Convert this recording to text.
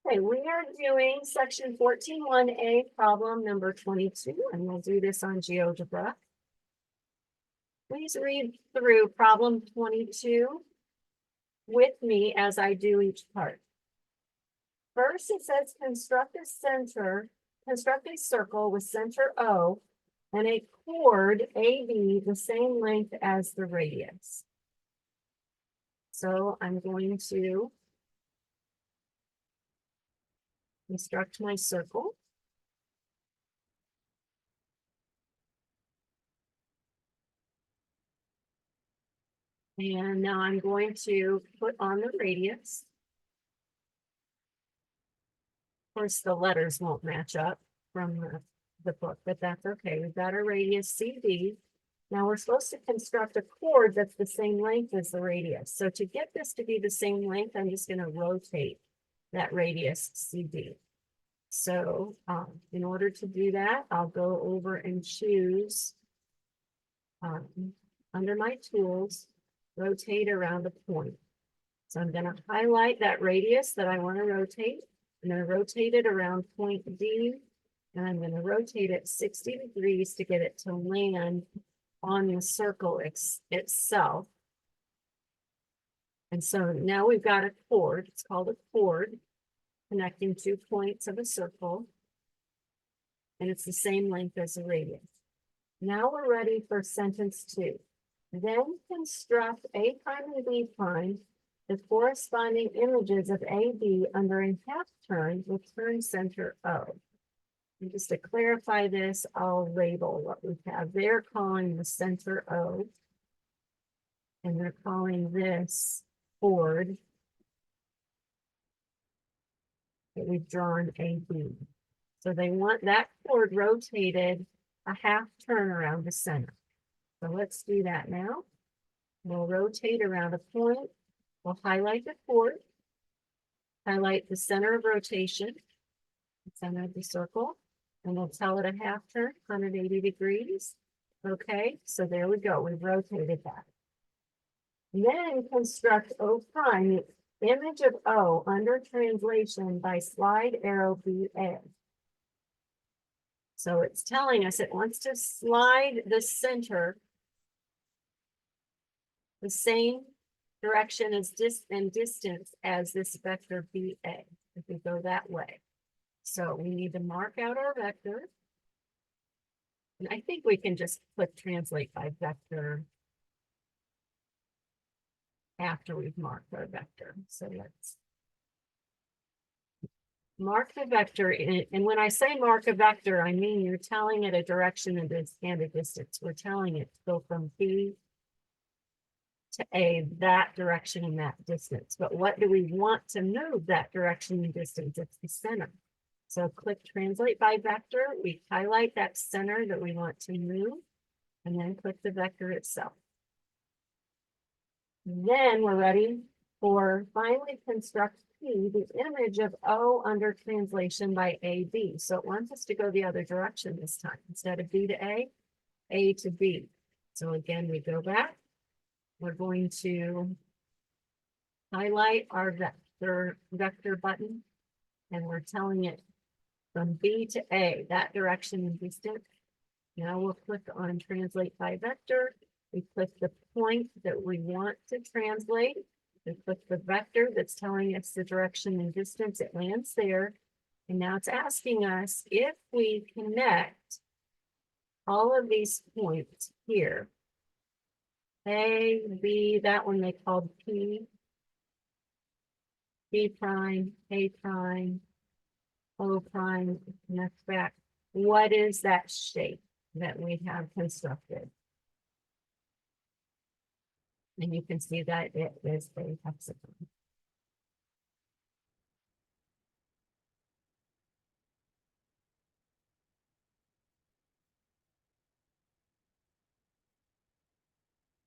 Okay, we are doing section 14.1a, problem number 22, and we'll do this on GeoGebra. Please read through problem 22 with me as I do each part. First, it says construct a circle with center O and a chord AB the same length as the radius. So I'm going to construct my circle. And now I'm going to put on the radius. Of course, the letters won't match up from the book, but that's okay. We've got our radius CD. Now we're supposed to construct a chord that's the same length as the radius. So to get this to be the same length, I'm just going to rotate that radius CD. So in order to do that, I'll go over and choose under my tools, rotate around a point. So I'm going to highlight that radius that I want to rotate. I'm going to rotate it around point D, and I'm going to rotate it 60 degrees to get it to land on the circle itself. And so now we've got a chord. It's called a chord connecting 2 points of a circle, and it's the same length as the radius. Now we're ready for sentence 2. Then construct A prime and B prime, the corresponding images of AB under a half turn with turn center O. And just to clarify this, I'll label what we have. They're calling the center O, and they're calling this chord that we've drawn AB. So they want that chord rotated a half turn around the center. So let's do that now. We'll rotate around a point. We'll highlight the chord, highlight the center of rotation, the center of the circle, and we'll tell it a half turn, 180 degrees. Okay, so there we go. We've rotated that. Then construct O prime, the image of O under translation by slide arrow BA. So it's telling us it wants to slide the center the same direction as distance as this vector BA, if we go that way. So we need to mark out our vector. And I think we can just put translate by vector after we've marked our vector. So let's mark the vector. And when I say mark a vector, I mean you're telling it a direction and a distance. We're telling it to go from B to A, that direction and that distance. But what do we want to move that direction and distance? It's the center. So click translate by vector. We highlight that center that we want to move, and then click the vector itself. Then we're ready for finally construct P, the image of O under translation by AB. So it wants us to go the other direction this time. Instead of B to A to B. So again, we go back. We're going to highlight our vector button, and we're telling it from B to A, that direction and distance. Now we'll click on translate by vector. We click the point that we want to translate. We click the vector that's telling us the direction and distance. It lands there. And now it's asking us if we connect all of these points here. A, B, that one they called P, B prime, A prime, O prime, next back. What is that shape that we have constructed? And you can see that it is a hexagon.